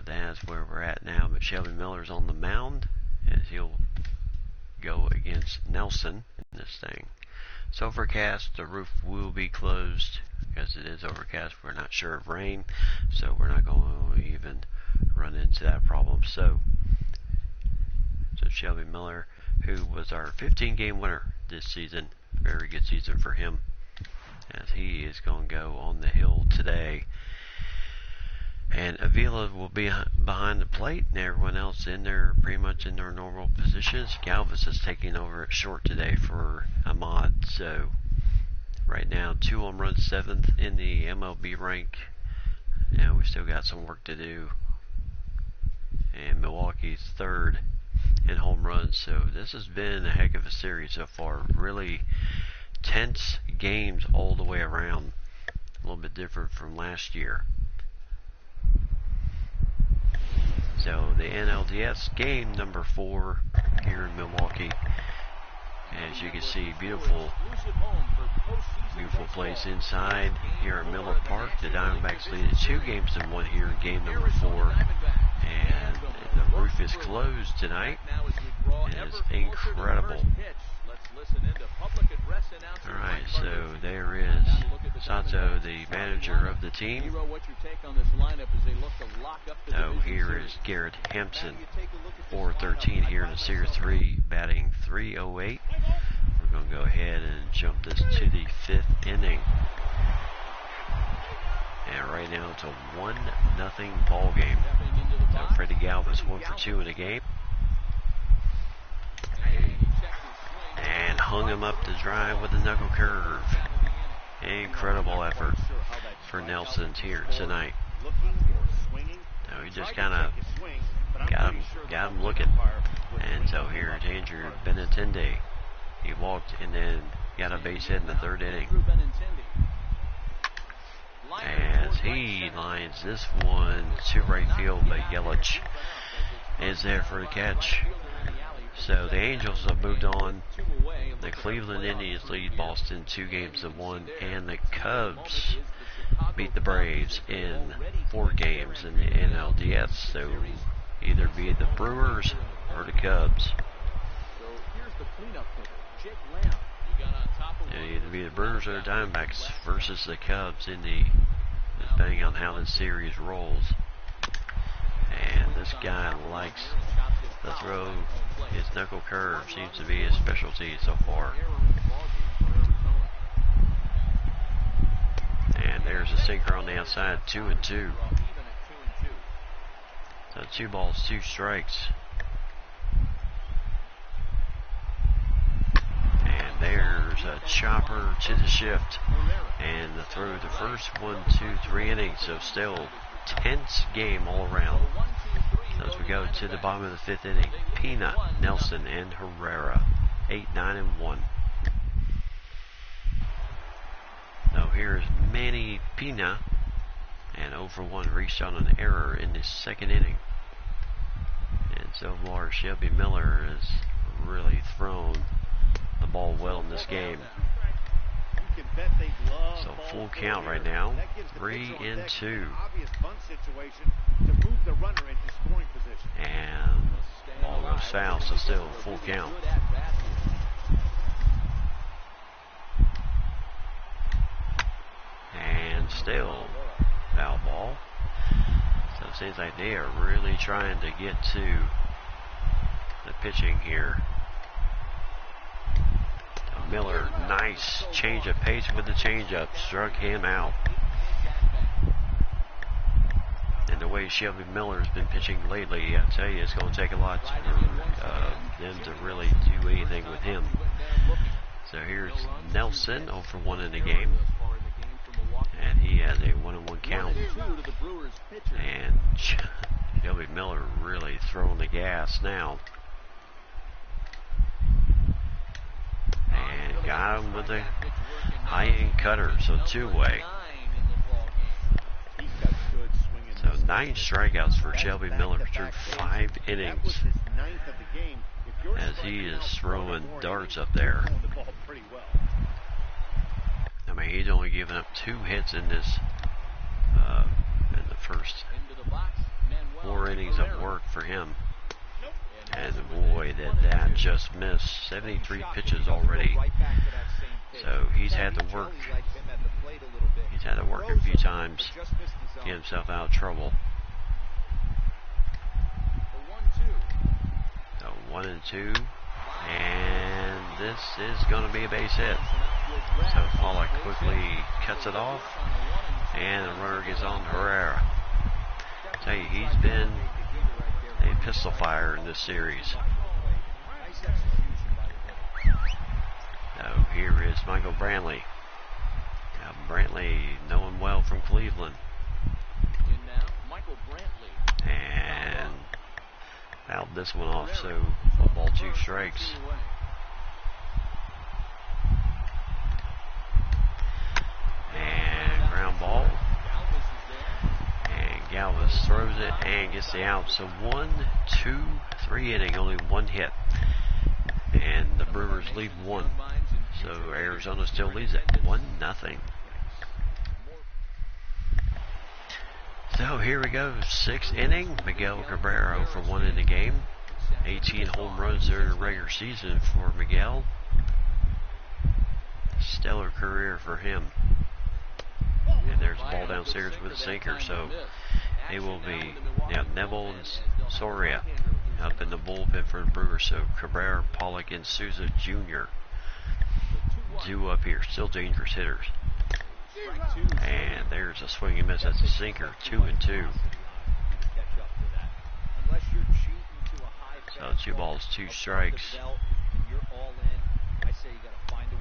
That's where we're at now. But Shelby Miller's on the mound as he'll go against Nelson in this thing. It's overcast. The roof will be closed because it is overcast. We're not sure of rain, so we're not going to even run into that problem. So Shelby Miller, who was our 15-game winner this season, very good season for him, as he is going to go on the hill today. And Avila will be behind the plate, and everyone else in there, pretty much in their normal positions. Galvis is taking over at short today for Ahmad. So right now, 2 home runs, 7th in the MLB rank. Now we still got some work to do. And Milwaukee's 3rd in home runs. So this has been a heck of a series so far. Really tense games all the way around. A little bit different from last year. So the NLDS game number 4 here in Milwaukee. As you can see, beautiful place inside here at Miller Park. The Diamondbacks lead 2-1 here in game number 4. And the roof is closed tonight. It is incredible. Alright, so there is Sato, the manager of the team. So here is Garrett Hampson, 4-13 here in the Series 3, batting .308. We're going to go ahead and jump this to the 5th inning. And right now it's a 1-0 ball game. So Freddie Galvis 1 for 2 in the game. And hung him up to drive with a knuckle curve. Incredible effort for Nelson here tonight. So he just kind of got him looking. And so here's Andrew Benintendi. He walked and then got a base hit in the 3rd inning. As he lines this one to right field, but Yelich is there for the catch. So the Angels have moved on. The Cleveland Indians lead Boston 2-1, and the Cubs beat the Braves in 4 games in the NLDS. So either be the Brewers or the Cubs. Either be the Brewers or the Diamondbacks versus the Cubs in the, depending on how this series rolls. And this guy likes the throw. His knuckle curve seems to be his specialty so far. And there's a sinker on the outside, 2-2. So 2 balls, 2 strikes. And there's a chopper to the shift. And the throw the first 1, 2, 3 innings. So still tense game all around. As we go to the bottom of the 5th inning, Pina, Nelson, and Herrera, 8, 9, and 1. Now here's Manny Pina, and 0 for 1 reached on an error in the 2nd inning. And so far, Shelby Miller has really thrown the ball well in this game. So full count right now, 3-2. And ball goes foul, so still full count. And still foul ball. So it seems like they are really trying to get to the pitching here. Miller, nice change of pace with the changeup, struck him out. And the way Shelby Miller's been pitching lately, I tell you, it's going to take a lot for them to really do anything with him. So here's Nelson, 0 for 1 in the game. And he has a 1-1 count. And Shelby Miller really throwing the gas now. And got him with a high-end cutter, so 2-way. So 9 strikeouts for Shelby Miller through 5 innings. As he is throwing darts up there. I mean, he's only given up 2 hits in this, in the first 4 innings of work for him. And boy, did that just miss. 73 pitches already. So he's had to work. He's had to work a few times, get himself out of trouble. So 1-2. And this is going to be a base hit. So Pollock quickly cuts it off. And the runner gets on Herrera. I tell you, he's been a pistol fire in this series. So here is Michael Brantley. Now Brantley, knowing well from Cleveland. And fouled this one off, so 1-2 strikes. And ground ball. And Galvis throws it and gets the out. So 1, 2, 3 inning, only one hit. And the Brewers lead one. So Arizona still leads it 1-0. So here we go, 6th inning. Miguel Cabrera for 1 in the game. 18 home runs during the regular season for Miguel. Stellar career for him. And there's the ball downstairs with a sinker. So it will be Neville and Soria up in the bullpen for the Brewers. So Cabrera, Pollock, and Souza Jr. due up here. Still dangerous hitters. And there's a swing and miss. That's a sinker. 2-2. So 2 balls, 2 strikes.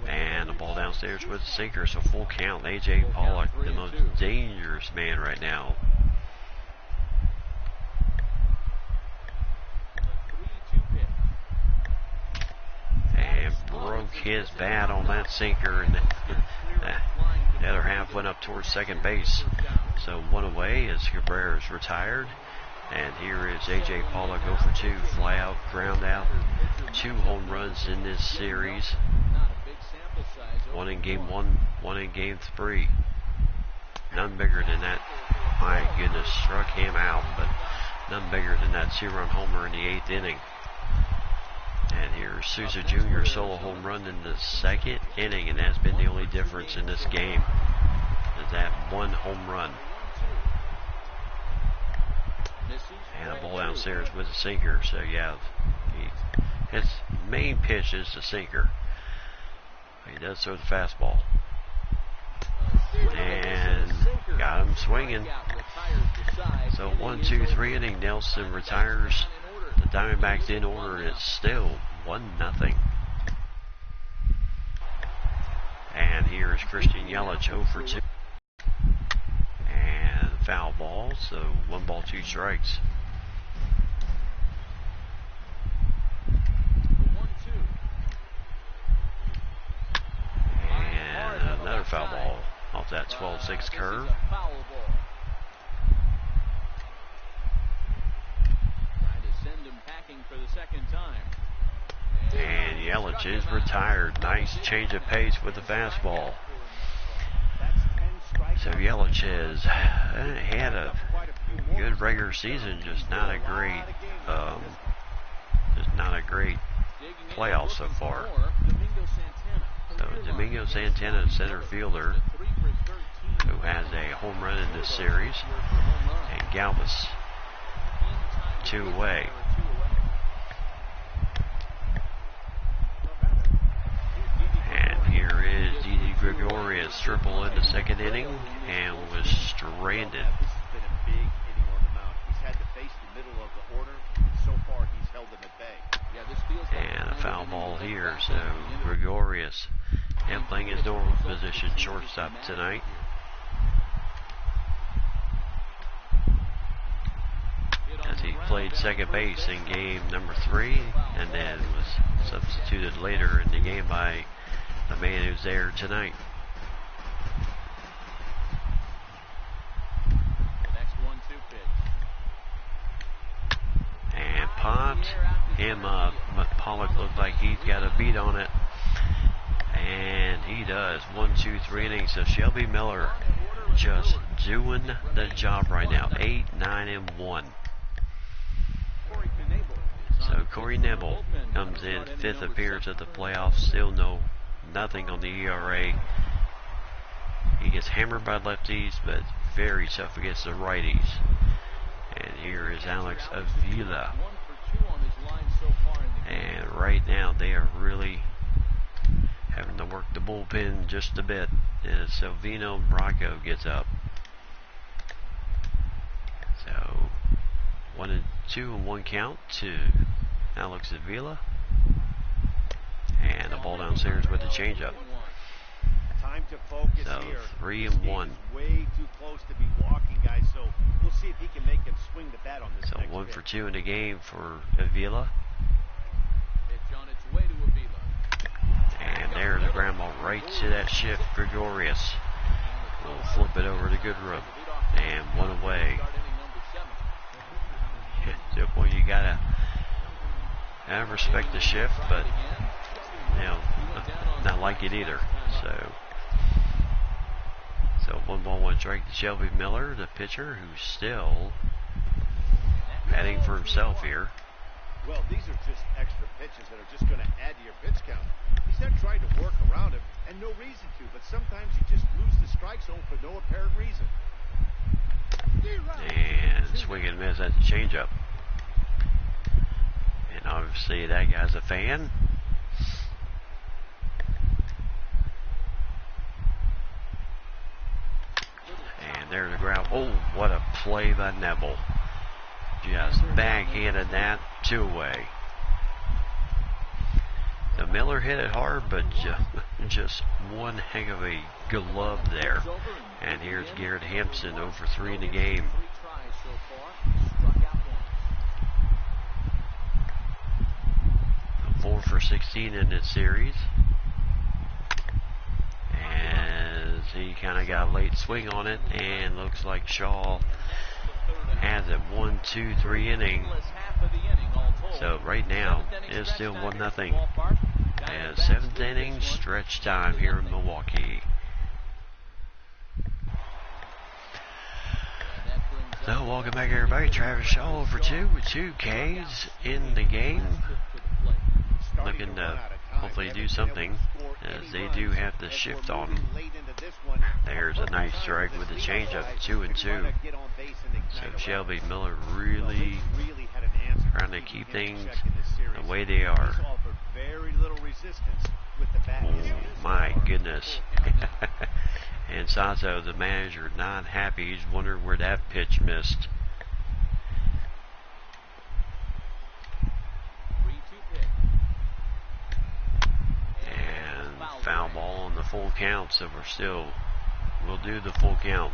And the ball downstairs with a sinker. So full count. A.J. Pollock, the most dangerous man right now. And broke his bat on that sinker. And the other half went up towards second base. So 1 away as Cabrera's retired. And here is A.J. Pollock, 0 for 2, fly out, ground out. 2 home runs in this series. 1 in game 1, 1 in game 3. None bigger than that. My goodness, struck him out, but none bigger than that 2-run homer in the 8th inning. And here's Souza Jr. solo home run in the 2nd inning, and that's been the only difference in this game. Is that 1 home run. And a ball downstairs with a sinker. So yeah, his main pitch is the sinker. He does throw the fastball. And got him swinging. So 1, 2, 3 inning. Nelson retires. The Diamondbacks in order, and it's still 1-0. And here is Christian Yelich, 0 for 2. And foul ball, so 1 ball, 2 strikes. And another foul ball off that 12-6 curve. And Yelich is retired. Nice change of pace with the fastball. So Yelich has had a good regular season, just not a great playoff so far. So Domingo Santana, center fielder, who has a home run in this series, and Galvis 2 away. And here is Didi Gregorius, triple in the 2nd inning, and was stranded. This has been a big inning on the mound. He's had to face the middle of the order, and so far he's held them at bay. And a foul ball here, so Gregorius playing his normal position, shortstop tonight. As he played second base in game number 3, and then was substituted later in the game by the man who's there tonight. And popped him up, but Pollock looked like he's got a beat on it. And he does. 1, 2, 3 innings. So Shelby Miller just doing the job right now. 8, 9, and 1. So Corey Neville comes in, 5th appearance at the playoffs, still nothing on the ERA. He gets hammered by lefties, but very tough against the righties. And here is Alex Avila. And right now they are really having to work the bullpen just a bit as Silvino Bracco gets up. So 1-2-1 count to Alex Avila. And a ball downstairs with the changeup. Time to focus So here. 3-1. Way too close to be walking, guys. So we'll see if he can make him swing the bat on this. So next 1 for pitch. 2 in the game for Avila. Pitch on its way to Avila. And there's a ground ball right to that shift. Gregorius will flip it over to Goodrum. And 1 away. So, boy, you gotta respect the shift, but not like it either. So 1 ball, 1 strike to Shelby Miller, the pitcher, who's still batting for himself here. Well, these are just extra pitches that are just going to add to your pitch count. He's not trying to work around him, and no reason to, but sometimes you just lose the strike zone for no apparent reason. And swing and miss at the changeup. And obviously that guy's a fan. And there's the ground. Oh, what a play by Neville. Just backhanded that 2 away. The Miller hit it hard, but just one heck of a glove there. And here's Garrett Hampson, 0 for 3 in the game. 4 for 16 in this series. As he kind of got a late swing on it, and looks like Shaw has it 1, 2, 3 inning. So right now it's still 1-0. And 7th inning stretch time here in Milwaukee. So welcome back everybody. Travis Shaw for 2 with 2 Ks in the game. Looking to hopefully do something as they do have the shift on them. There's a nice strike with the changeup, 2-2. So Shelby Miller really trying to keep things the way they are. Oh my goodness. And Sato, the manager, not happy. He's wondering where that pitch missed. And foul ball on the full count, so we'll do the full count.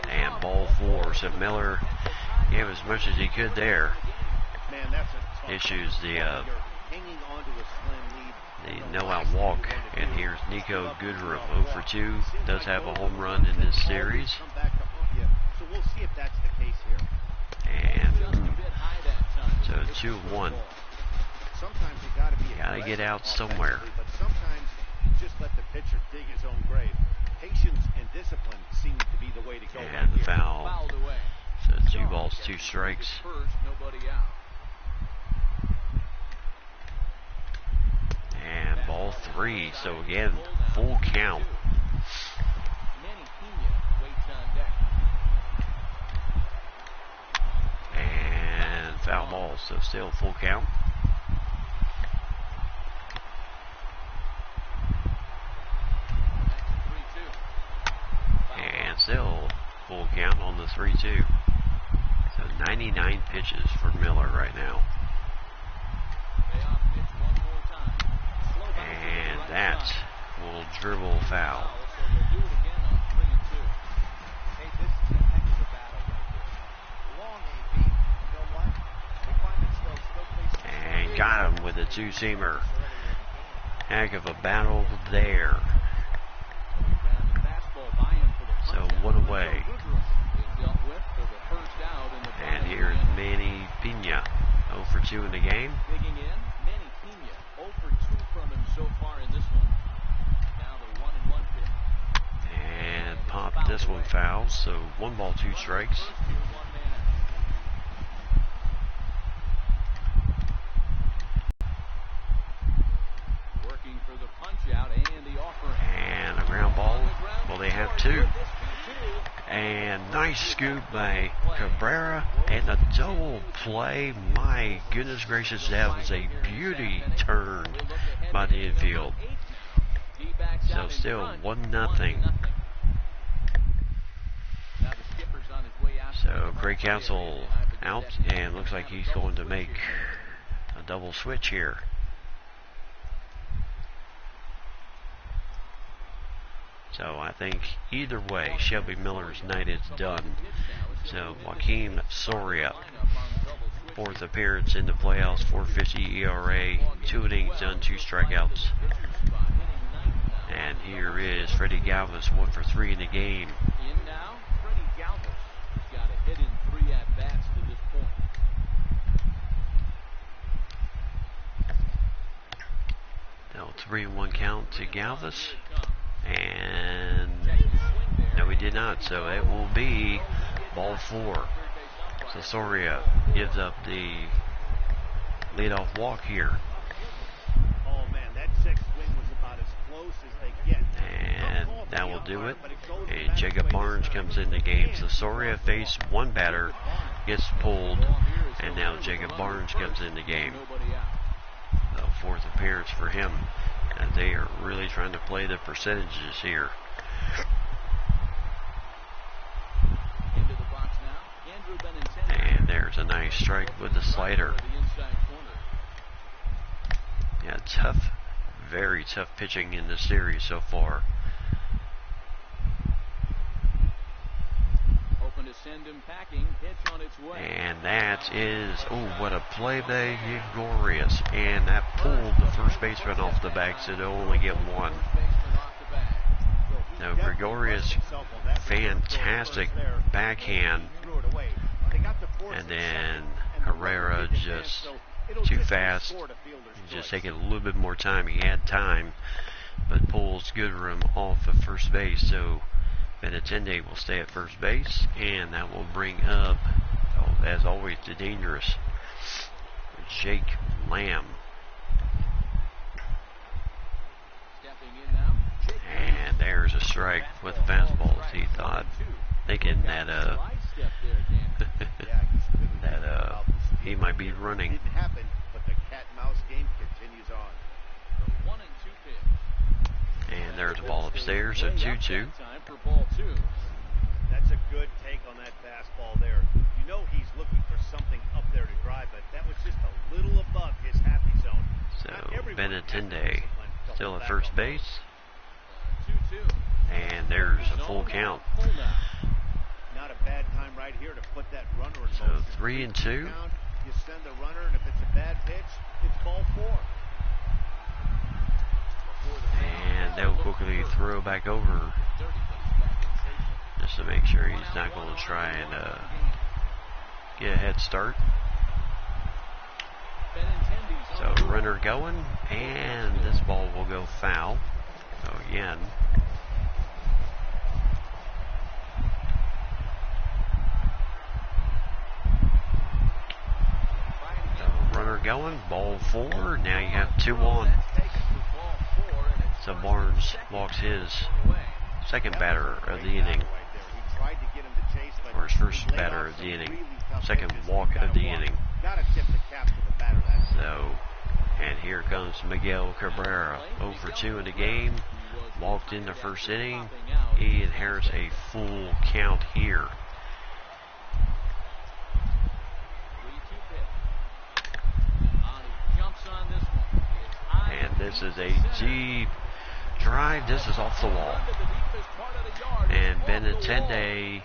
And ball 4, so Miller gave as much as he could there. Issues the no-out walk. And here's Nico Goodrum, 0 for 2. Does have a home run in this series. And so 2-1. Gotta get out somewhere. But sometimes you just let the pitcher dig his own grave. Patience and discipline seem to be the way to go. And the foul. So 2 balls, 2 strikes. And ball 3. So again, full count. And foul ball, so still full count. And still full count on the 3-2. So 99 pitches for Miller right now. And that will dribble foul. And got him with a 2-seamer. Heck of a battle there. So 1 away. And here's Manny Pena, 0 for 2 in the game. Digging in, Manny Pena, 0 for 2 from him so far in this one. Now the 1-1 pitch. And popped this one fouls, so 1 ball, 2 strikes. Working for the punch out and the offer. And a ground ball. Well, they have 2. And nice scoop by Cabrera and a double play. My goodness gracious, that was a beauty turn by the infield. So still 1-0. So Craig Counsell out, and looks like he's going to make a double switch here. So I think either way, Shelby Miller's night is done. So Joaquin Soria, 4th appearance in the playoffs, 4.50 ERA, 2 innings done, 2 strikeouts. And here is Freddie Galvis, 1 for 3 in the game. In now, Freddie Galvis has got a hit in 3 at-bats to this point. Now 3-1 count to Galvis. And no, he did not. So it will be ball 4. So Soria gives up the leadoff walk here. Oh man, that check swing was about as close as they get. And that will do it. And Jacob Barnes comes in the game. So Soria faced 1 batter, gets pulled, and now Jacob Barnes comes in the game. The 4th appearance for him. And they are really trying to play the percentages here. Into the box now, Andrew Benintendi. And there's a nice strike with the slider. Yeah, tough, very tough pitching in the series so far. Hoping to send him packing, pitch on its way. And that is, oh, what a play by Gregorius. And that pulled the first baseman off the back, so they'll only get 1. Now Gregorius, fantastic backhand. And then Herrera just too fast. He's just taking a little bit more time. He had time, but pulls Goodrum off of first base. So Benintendi will stay at first base, and that will bring up, as always, the dangerous Jake Lamb. And there's a strike with the fastball. He thought, thinking that he might be running. Didn't happen, but the cat and mouse game continues on. The 1-2 pitch. And there's a ball upstairs, so 2-2. That's a good take on that fastball there. You know he's looking for something up there to drive, but that was just a little above his happy zone. So Benintendi still at first base. 2-2. And there's a full count. Not a bad time right here to put that runner in So motion. 3-2. You send the runner, and if it's a bad pitch, it's ball 4. And they'll quickly throw back over just to make sure he's not going to try and get a head start. So runner going, and this ball will go foul. So again, so runner going, ball 4. Now you have 2 on. So Barnes walks his second batter of the inning, or his first batter of the inning, second walk of the inning. So, and here comes Miguel Cabrera, 0 for 2 in the game, walked in the first inning. He inherits a full count here. And this is a deep drive. This is off the wall. And Benintendi.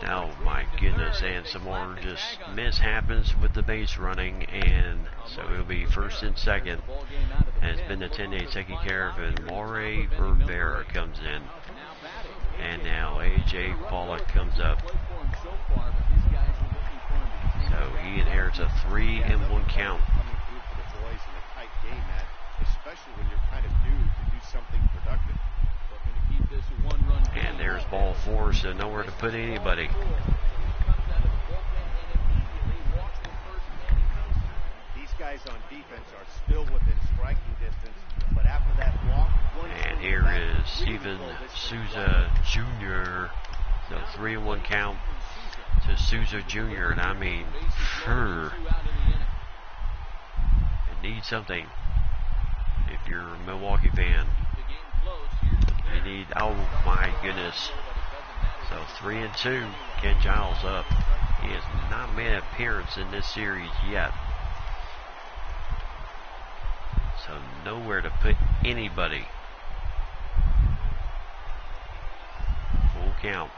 Oh my goodness, and some more just mishappens with the base running, and so it'll be first and second as Benintendi taking care of it. Morey Rivera comes in, and now A.J. Pollock comes up. So he inherits a 3-1 count. especially when you're kind of new to do something productive. Looking to keep this a one-run game. And there's ball 4, so nowhere to put anybody. These guys on defense are still within striking distance, but after that walk, and here is Steven Souza Jr. So 3-1 count to Souza Jr. And I mean, you need something if you're a Milwaukee fan. You need, oh my goodness. So 3-2, Ken Giles up. He has not made an appearance in this series yet. So nowhere to put anybody. Full count.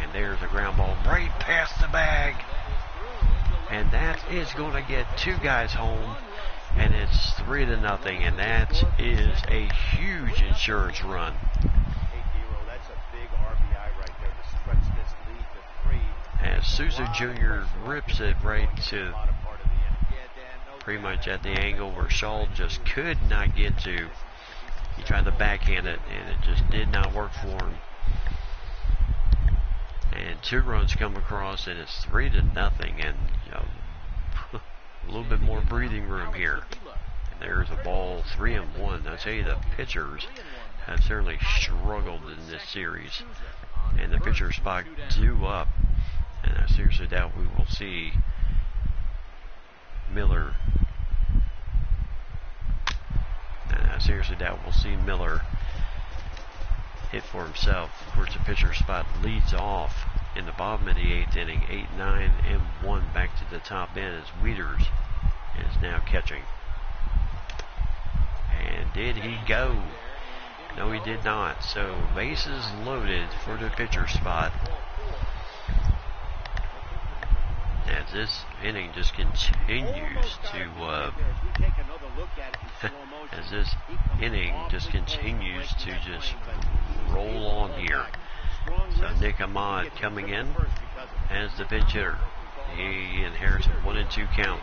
And there's a ground ball right past the bag. And that is going to get 2 guys home. And it's 3-0. And that is a huge insurance run. That's a big RBI right there to stretch this lead to 3. As Souza Jr. rips it right to pretty much at the angle where Shaw just could not get to. He tried to backhand it, and it just did not work for him. And 2 runs come across, and it's 3-0, and you know, a little bit more breathing room here. And there's a ball, 3-1. I tell you, the pitchers have certainly struggled in this series, and the pitcher spot due up. And I seriously doubt we will see Miller. And I seriously doubt we'll see Miller hit for himself. Of course, the pitcher spot leads off in the bottom of the 8th inning. 8, 9, and 1 back to the top end as Wieters is now catching. And did he go? No, he did not. So bases loaded for the pitcher spot. As this inning just continues to just roll on here. So Nick Ahmad coming in as the pinch hitter. He inherits a 1-2 count.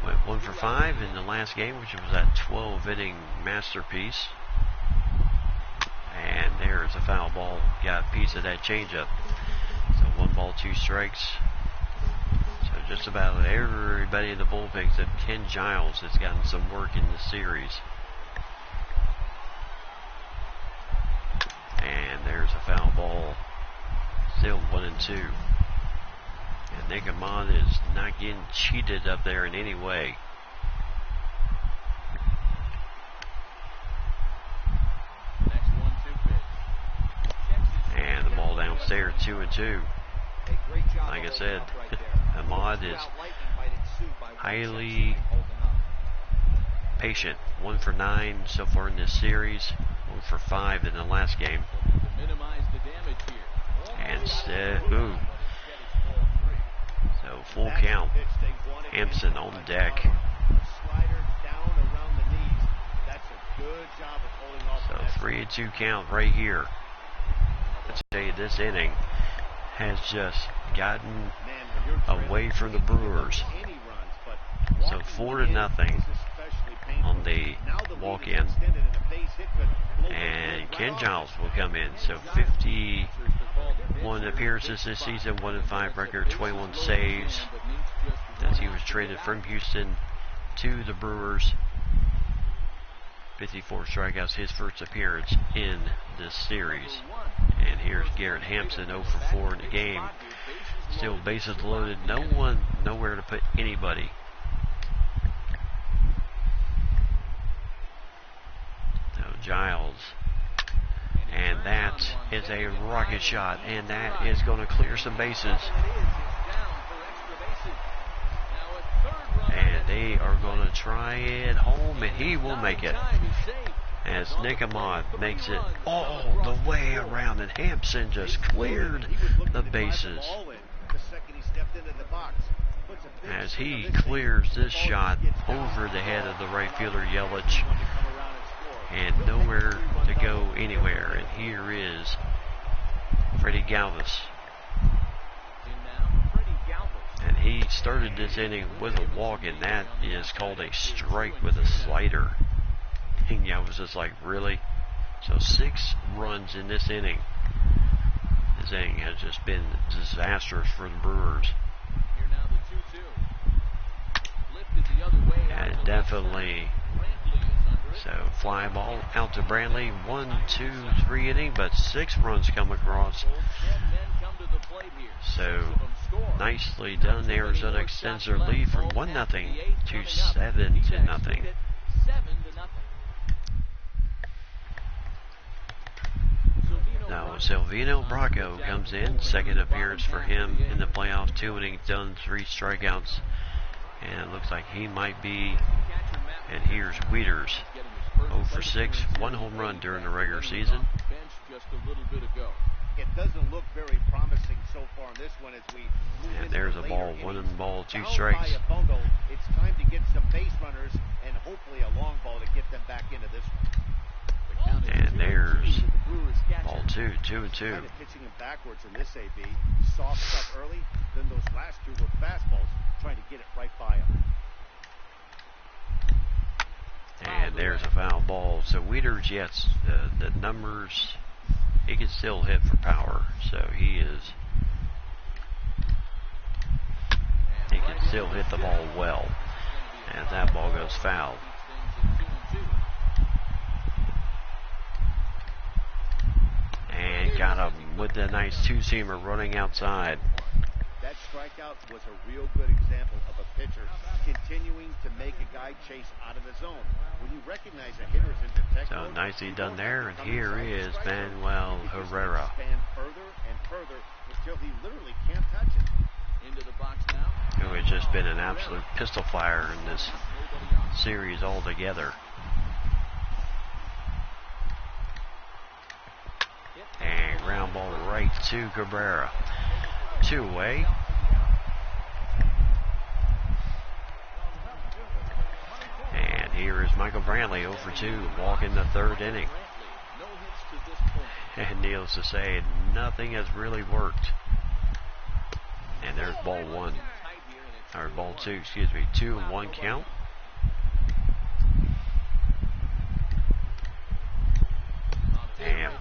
Went 1 for 5 in the last game, which was that 12-inning masterpiece. And there's a foul ball. Got a piece of that changeup. So 1 ball, 2 strikes. So just about everybody in the bullpen except Ken Giles has gotten some work in this series. And there's a foul ball. Still 1-2. And Nick Ahmad is not getting cheated up there in any way. And the ball downstairs, 2-2. Like I said, Ahmad is highly patient. 1 for 9 so far in this series. 1 for 5 in the last game. And so full count. Hampson on deck. So 3-2 count right here. Let's tell you, this inning has just gotten away from the Brewers. So 4-0 on the walk-in. And Ken Giles will come in. So 51 appearances this season, 1-5 record, 21 saves. As he was traded from Houston to the Brewers. 54 strikeouts, his first appearance in this series. And here's Garrett Hampson, 0 for 4 in the game. Still bases loaded, nowhere to put anybody. So Giles, and that is a rocket shot, and that is going to clear some bases. And they are going to try it home, and he will make it. As Nick Ahmad makes it all the way around, and Hampson just cleared the bases. As he clears this shot over the head of the right fielder Yelich, and nowhere to go anywhere. And here is Freddie Galvis. And he started this inning with a walk, and that is called a strike with a slider. And I was just like, really? So 6 runs in this inning. This inning has just been disastrous for the Brewers. Here now the 2-2. Lifted the other way. And definitely, so fly ball out to Brantley. 1, 2, 3 inning, but 6 runs come across. So nicely done. Arizona extends their lead from 1-0 to 7-0. Now Silvino Bracco comes in, second appearance for him in the playoffs. 2 innings done, 3 strikeouts, and it looks like he might be. And here's Wieters, 0 for 6, 1 home run during the regular season. It doesn't look very promising so far in this one as we move And into there's the a ball, later 1 innings. ball, 2 Down strikes. by a bungo, it's time to get some base runners and hopefully a long ball to get them back into this one. And there's ball 2, 2-2. Kind of pitching him backwards in this AB. Soft stuff early, then those last 2 were fastballs, trying to get it right by him. And there's a foul ball. So Wieters, yes, the numbers, he can still hit for power. So he can still hit the ball well. And that ball goes foul. And got him with the nice 2-seamer running outside. That strikeout was a real good example of a pitcher continuing to make a guy chase out of the zone. When you recognize a hitter is in protect So mode, nicely you done don't there. have to And come here inside the is strike zone. Manuel He just Herrera. expand further and further until he literally can't touch it. Into the box now. Who has just been an absolute pistol fire in this series altogether. And ground ball right to Cabrera. 2 away. And here is Michael Brantley, 0 for 2, walking the 3rd inning. No hits to this point. And needless to say, nothing has really worked. And there's ball 1, or ball 2, excuse me, 2-1 count. And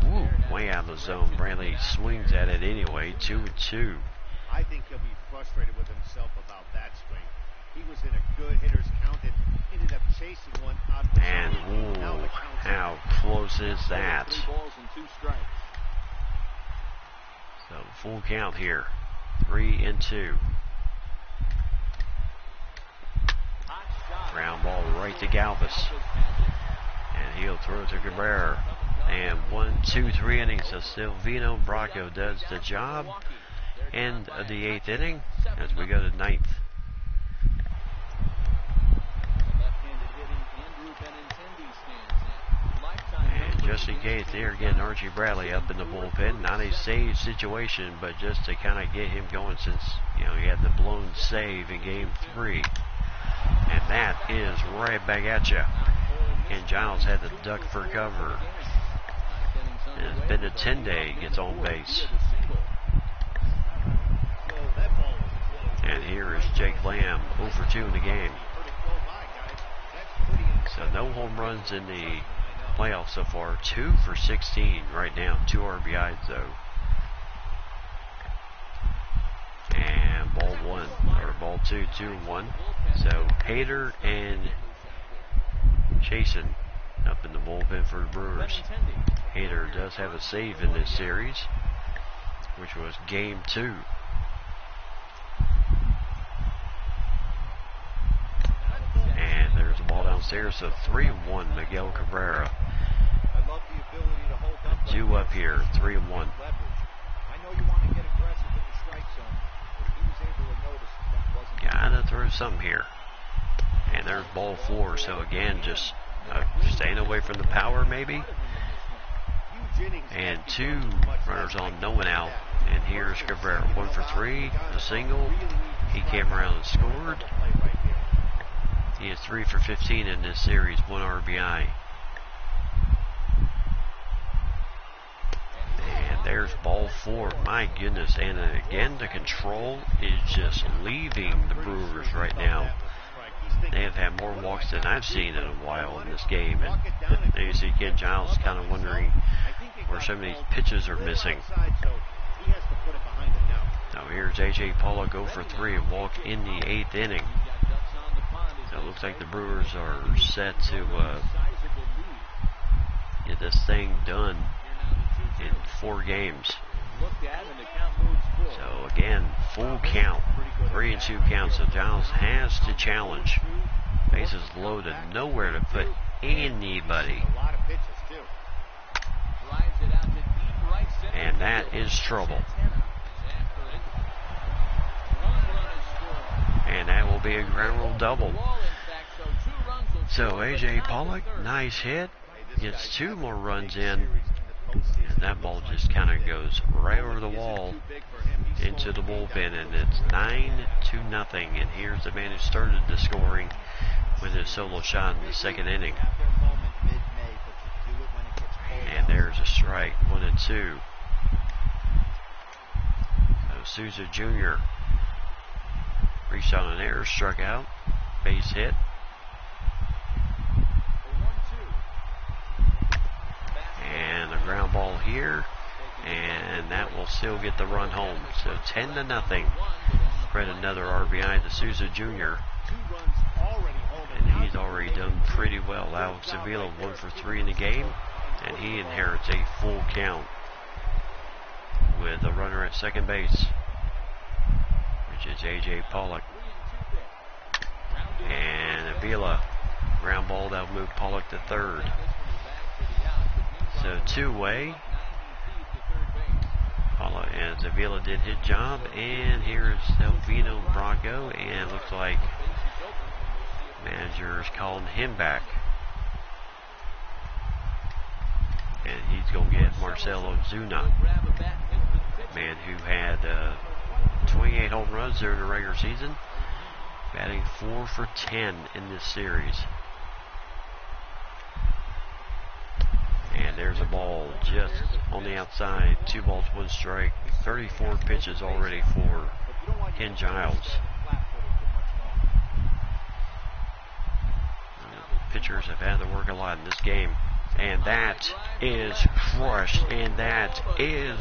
way out of the zone. Brantley swings at it anyway. 2-2. I think he'll be frustrated with himself about that swing. He was in a good hitter's count and ended up chasing one out of the And zone. Now ooh, the count's how close is that? 3 balls and 2 strikes. So full count here. 3-2. Ground ball right to Galvis. And he'll throw to Cabrera. And 1, 2, 3 innings. So Silvino Bracco does the job. End of the 8th inning as we go to 9th. And just in case, they're getting Archie Bradley up in the bullpen. Not a save situation, but just to kind of get him going since, he had the blown save in game 3. And that is right back at you. And Giles had to duck for cover. And it's been a 10-day, gets on base. And here is Jake Lamb, 0 for 2 in the game. So no home runs in the playoffs so far. 2 for 16 right now. 2 RBIs though. And ball 1, or ball 2, 2-1. So Hader and Chasen up in the bullpen for the Brewers. Hader does have a save in this series, which was game 2. And there's a ball downstairs, so 3-1 Miguel Cabrera. I love the ability to hold up. Due up here, 3-1. I know you want to get aggressive in the strike zone, but he was able to notice that wasn't. Gotta throw something here. And there's ball 4, so again, just staying away from the power maybe. And 2 runners on, no one out. And here's Cabrera, 1 for 3, a single. He came around and scored. He is 3 for 15 in this series, 1 RBI. And there's Here's ball 4. My goodness. And again, the control is just leaving the Brewers right now. They have had more walks than I've seen in a while in this game. And you see Ken Giles kind of wondering where some of these pitches are missing. Now here's A.J. Pollock go for 3, a walk in the 8th inning. So it looks like the Brewers are set to get this thing done in 4 games. So again, full count, 3-2 count. So Giles has to challenge. Bases loaded, nowhere to put anybody. And that is trouble. And that will be a ground rule double. So A.J. Pollock, nice hit, gets 2 more runs in. And that ball just kind of goes right over the wall into the bullpen, and it's 9-0. And here's the man who started the scoring with his solo shot in the 2nd inning. And there's a strike, 1-2. So Souza Jr. reached on an error, struck out, base hit. And a ground ball here, and that will still get the run home. So 10-0. Spread another RBI to Souza Jr. And he's already done pretty well. Alex Avila 1 for 3 in the game, and he inherits a full count with a runner at second base, which is A.J. Pollock. And Avila, ground ball that will move Pollock to third. So 2-way. Pollock and Avila did his job, and here's Elvino Bracco, and it looks like manager is calling him back. And he's going to get Marcell Ozuna, man who had 28 home runs during the regular season, batting 4 for 10 in this series. And there's a ball just on the outside. 2 balls, 1 strike. 34 pitches already for Ken Giles. Pitchers have had to work a lot in this game. And that is crushed. And that is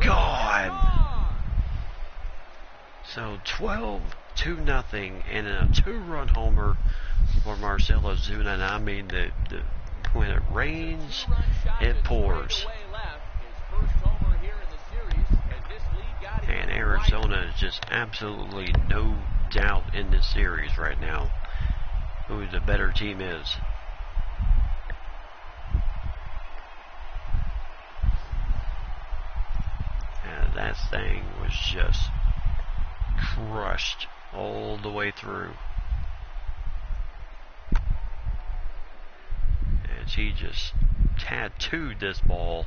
gone. So 12-0 and a 2-run homer for Marcell Ozuna. And I mean, when it rains, it pours. And Arizona is just absolutely no doubt in this series right now who the better team is. And that thing was just crushed all the way through. As he just tattooed this ball.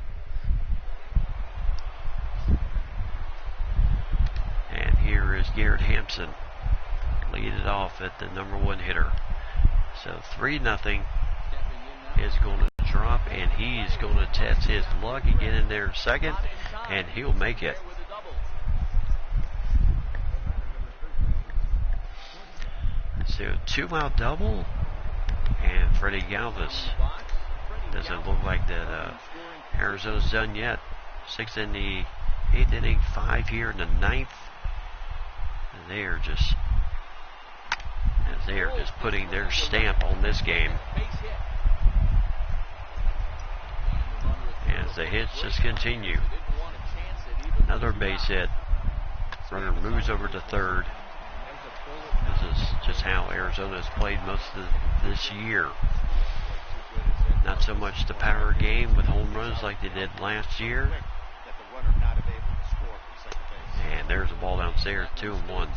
And here is Garrett Hampson, lead it off at the number 1 hitter. So 3-0 is going to drop, and he's going to test his luck and get in there second, and he'll make it. So 2-out double, and Freddie Galvis. Doesn't look like that Arizona's done yet. 6 in the 8th inning, 5 here in the 9th. And they are just putting their stamp on this game. As the hits just continue. Another base hit. Runner moves over to third. This is just how Arizona has played most of this year. Not so much the power game with home runs like they did last year. And there's a ball downstairs, 2-1.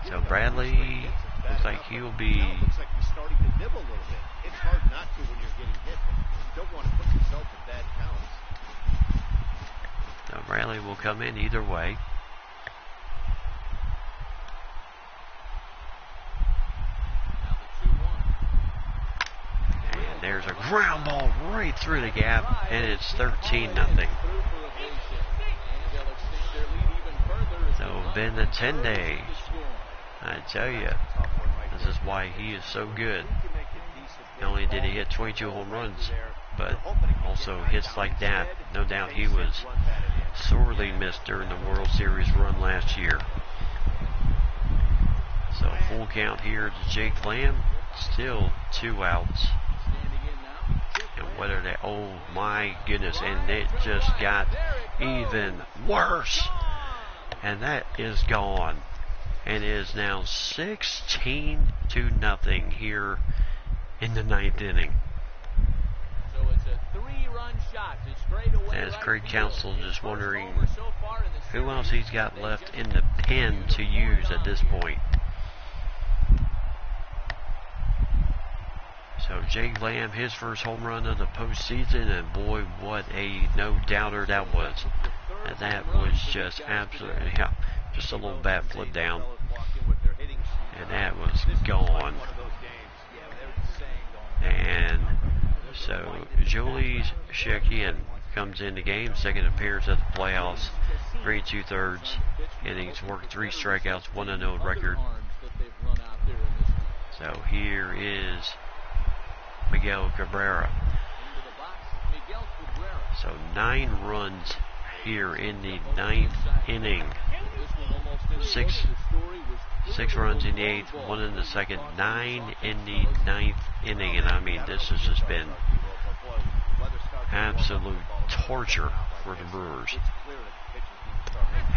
So Bradley looks like he'll be. Looks like he's starting to nibble a little bit. It's hard not to when you're getting hit, but you don't want to put yourself in bad counts. So Bradley will come in either way. There's a ground ball right through the gap, and it's 13-0. So it's been a 10 days. I tell you, this is why he is so good. Not only did he hit 22 home runs, but also hits like that. No doubt he was sorely missed during the World Series run last year. So full count here to Jake Lamb. Still 2 outs. And whether they, oh my goodness, and it just got even worse. And that is gone. And it is now 16-0 here in the 9th inning. So it's a 3-run shot to straightaway. As Craig Counsell just wondering who else he's got left in the pen to use at this point. So Jake Lamb, his first home run of the postseason, and boy, what a no-doubter that was. And that was just absolutely, yeah, just a little bat flip down. And that was gone. And so Jolie Shekian comes in the game, second appearance at the playoffs, 3 2/3 innings, worked 3 strikeouts, 1-0 record. So here is Miguel Cabrera. So 9 runs here in the 9th inning. 6 runs in the 8th, 1 in the 2nd, 9 in the 9th inning. And I mean, this has just been absolute torture for the Brewers.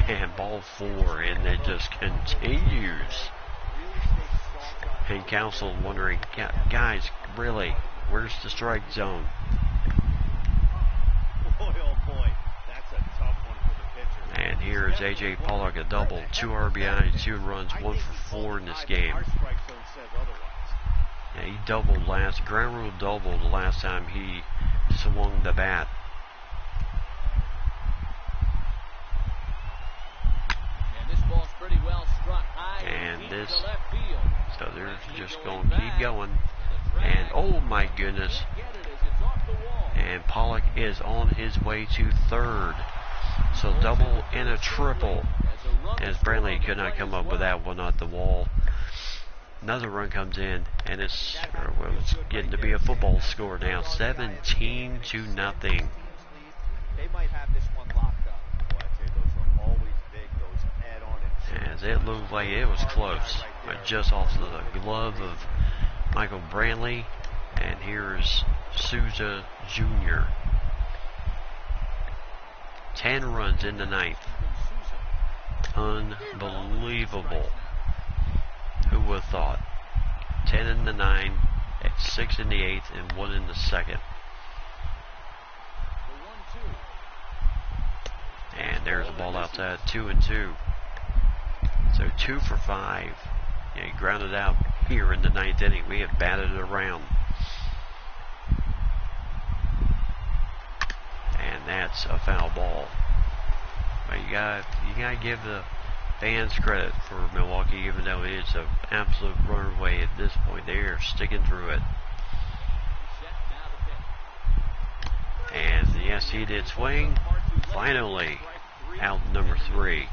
And ball 4, and it just continues. And Counsell wondering, guys, really, where's the strike zone? Boy, oh boy, that's a tough one for the pitcher. And here is A.J. Pollock, a double, 2 RBIs, 2 runs, 1 for 4 in this game. Yeah, he doubled ground rule doubled the last time he swung the bat. And this ball's pretty well struck high And deep this, to left field. so they're just going to keep going. And oh my goodness. And Pollock is on his way to 3rd. So double and a triple. As Brantley could not come up with that one at the wall. Another run comes in, and it's getting to be a football score now. 17-0. They might have this one locked up. Boy, I tell you, those are always big, those add-on. As it looked like it was close, but just off the glove of Michael Brantley. And here's Souza Jr. 10 runs in the 9th. Unbelievable. Who would have thought? 10 in the 9th, 6 in the 8th, and 1 in the 2nd. And there's a ball outside, 2-2. So 2 for 5. Yeah, he grounded out here in the 9th inning. We have batted it around. And that's a foul ball. But you gotta give the fans credit for Milwaukee, even though it's an absolute runaway at this point. They are sticking through it. And yes, he did swing. Finally, out number 3.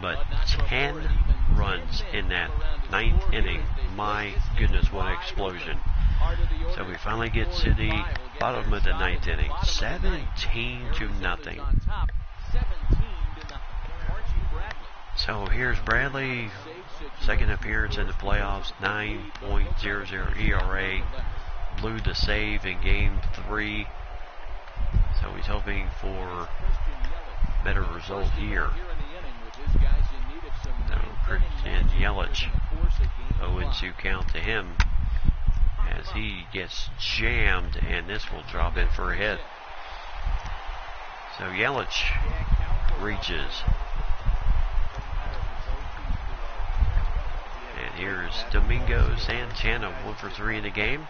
But 10 runs in that 9th inning. My goodness, what an explosion. So we finally get to the bottom of the 9th inning. 17-0. So here's Bradley, second appearance in the playoffs, 9.00 ERA. Blew the save in game 3. So he's hoping for better result here. So Christian Yelich, 0-2 count to him as he gets jammed, and this will drop in for a hit. So Yelich reaches. And here's Domingo Santana, 1 for 3 in the game.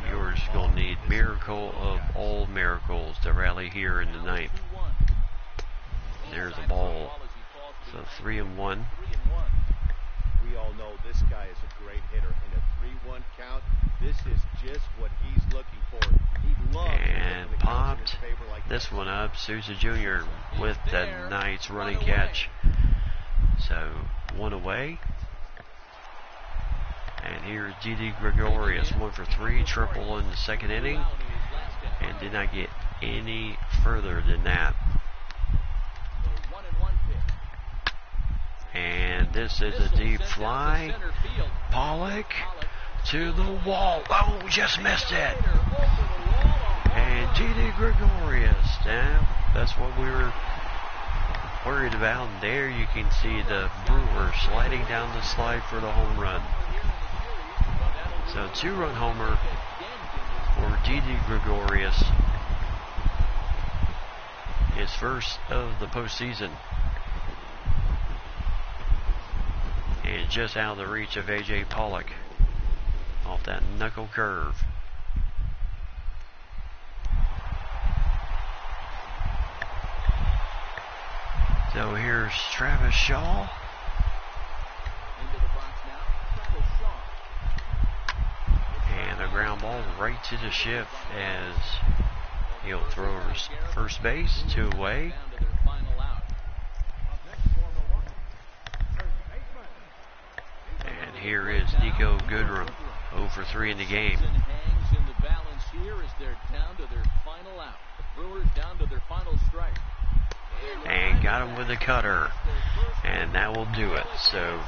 Yours going to need miracle of all miracles to rally here in the 9th. There's the ball. So 3-1. We all know this guy is a great hitter in a 3-1 count. This is just what he's looking for. He loves And the popped favor like this one up. Sousa Jr. with the nice running catch. So, one away. And here's D.D. Gregorius, 1 for 3, triple in the second inning. And did not get any further than that. And this is a deep fly. Pollock to the wall. Oh, just missed it. And D.D. Gregorius. Now, that's what we were worried about. And there you can see the Brewers sliding down the slide for the home run. So, 2-run homer for D.D. Gregorius. His first of the postseason. And just out of the reach of A.J. Pollock off that knuckle curve. So here's Travis Shaw. Into the box now, Travis Shaw. And a ground ball right to the shift as he'll throw his first base, 2 away. Down to their final out. And here is Nico Goodrum, 0 for 3 in the game. Season hangs in the balance here as they're down to their final out. The Brewers down to their final strike. And got him with a cutter. And that will do it. So,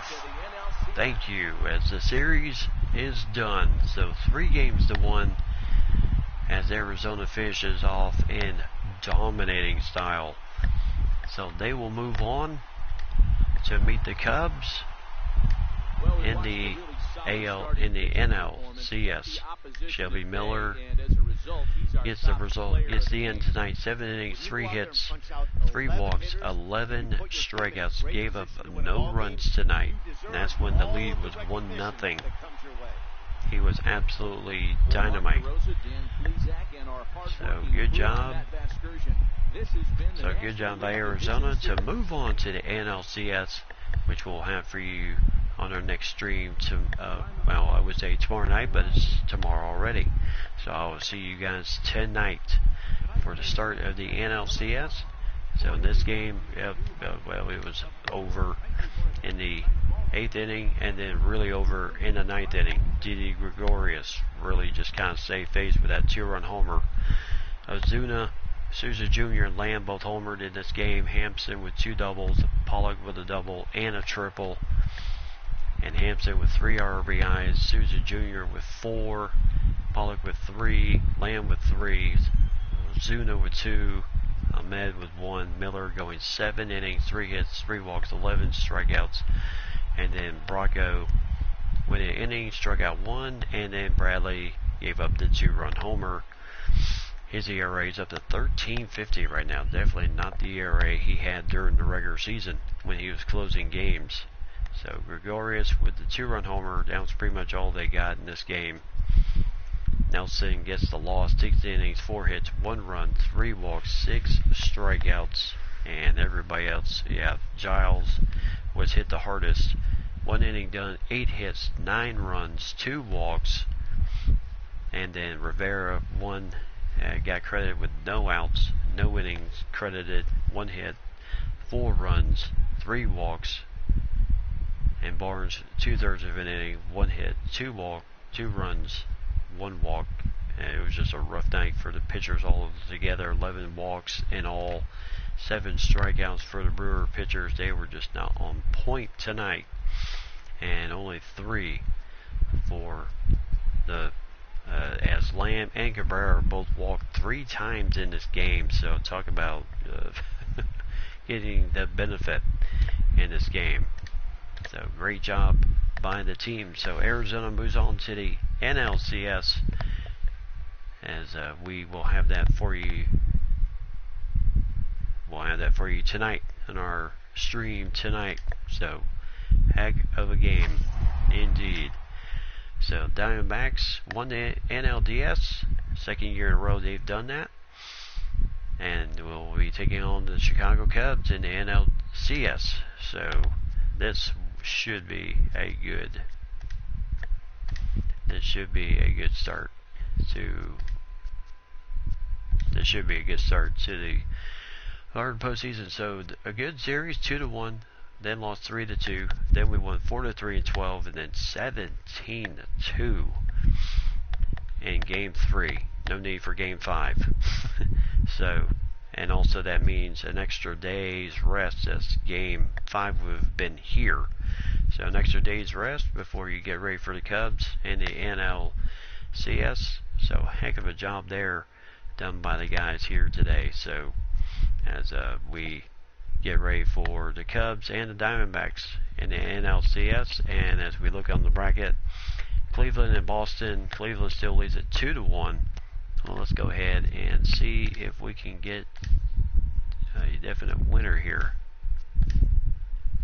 thank you, as the series is done. So, 3-1 as Arizona finishes off in dominating style. So, they will move on to meet the Cubs in the NLCS. Shelby Miller gets the result. It's the end tonight. 7 innings, 3 hits, 3 walks, 11 strikeouts. Gave up no runs tonight. And that's when the lead was 1-0. He was absolutely dynamite. So good job. So good job by Arizona to move on to the NLCS, which we'll have for you on our next stream well, I would say tomorrow night, but it's tomorrow already. So I will see you guys tonight for the start of the NLCS. So in this game, well, it was over in the 8th inning and then really over in the 9th inning. D.D. Gregorius really just kind of saved face with that 2-run homer. Ozuna, Sousa Jr. and Lamb both homered in this game. Hampson with 2 doubles, Pollock with a double and a triple. And Hampson with 3 RBIs, Sousa Jr. with 4, Pollock with 3, Lamb with 3, Zuna with 2, Ahmed with 1, Miller going 7 innings, 3 hits, 3 walks, 11 strikeouts. And then Bracco with an inning, struck out 1, and then Bradley gave up the 2-run homer. His ERA is up to 13.50 right now. Definitely not the ERA he had during the regular season when he was closing games. So Gregorius with the 2-run homer. That was pretty much all they got in this game. Nelson gets the loss. 6 innings, 4 hits, 1 run, 3 walks, 6 strikeouts. And everybody else, yeah, Giles was hit the hardest. 1 inning done, 8 hits, 9 runs, 2 walks. And then Rivera, got credited with no outs, no innings, credited, 1 hit, 4 runs, 3 walks. And Barnes, 2/3 of an inning, 1 hit, 2 runs, 1 walk. And it was just a rough night for the pitchers all together. 11 walks in all, 7 strikeouts for the Brewer pitchers. They were just not on point tonight. And only 3 for the as Lamb and Cabrera both walked 3 times in this game. So talk about getting the benefit in this game. So great job by the team. So Arizona moves on to the NLCS, as we will have that for you. We'll have that for you tonight on our stream tonight. So heck of a game indeed. So Diamondbacks won the NLDS, 2nd year in a row they've done that, and we'll be taking on the Chicago Cubs in the NLCS. So this should be a good this should be a good start to the hard postseason. So a good series, 2-1, then lost 3-2, then we won 4-3 and 12, and then 17-2 in Game 3. No need for Game 5. So, and also that means an extra day's rest as Game 5 would have been here. So an extra day's rest before you get ready for the Cubs and the NLCS. So heck of a job there done by the guys here today. So as we get ready for the Cubs and the Diamondbacks in the NLCS, and as we look on the bracket, Cleveland and Boston, Cleveland still leads at 2-1. Well, let's go ahead and see if we can get a definite winner here.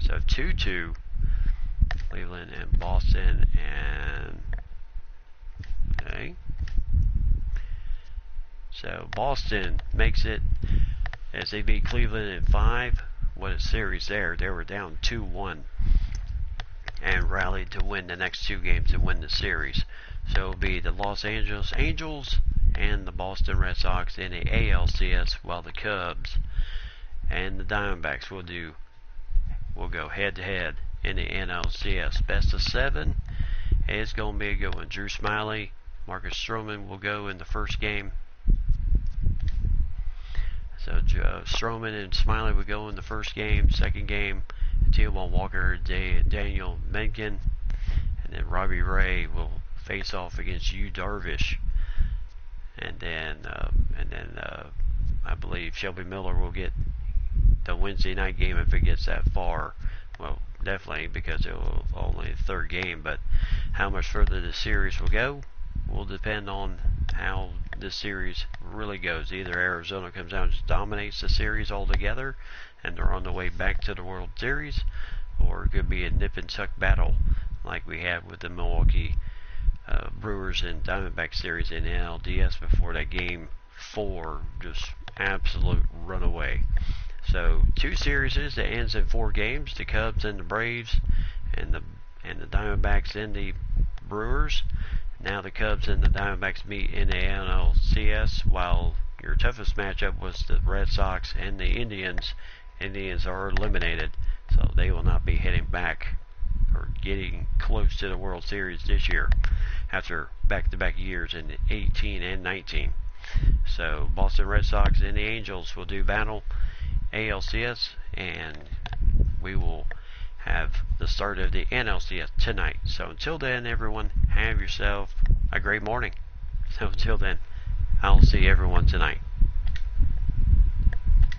So 2-2, Cleveland and Boston, and okay. So Boston makes it as they beat Cleveland in 5. What a series there. They were down 2-1 and rallied to win the next 2 games and win the series. So it'll be the Los Angeles Angels and the Boston Red Sox in the ALCS, while the Cubs and the Diamondbacks will go head to head in the NLCS. Best of 7 is going to be a good one. Drew Smyly, Marcus Stroman will go in the first game. So Stroman and Smyly will go in the first game. Second game, Tillman Walker, Daniel Menken, and then Robbie Ray will face off against Yu Darvish. And then I believe Shelby Miller will get the Wednesday night game if it gets that far. Well, definitely, because it will only the third game. But how much further the series will go will depend on how this series really goes. Either Arizona comes out and just dominates the series altogether, and they're on the way back to the World Series, or it could be a nip and tuck battle like we had with the Milwaukee Brewers and Diamondback series in NLDS before that Game 4 just absolute runaway. So 2 series that ends in 4 games: the Cubs and the Braves, and the Diamondbacks and the Brewers. Now the Cubs and the Diamondbacks meet in the NLCS, while your toughest matchup was the Red Sox and the Indians. Indians are eliminated, so they will not be heading back or getting close to the World Series this year after back-to-back years in 18 and 19. So Boston Red Sox and the Angels will do battle ALCS, and we will have the start of the NLCS tonight. So until then, everyone, have yourself a great morning. So until then, I'll see everyone tonight.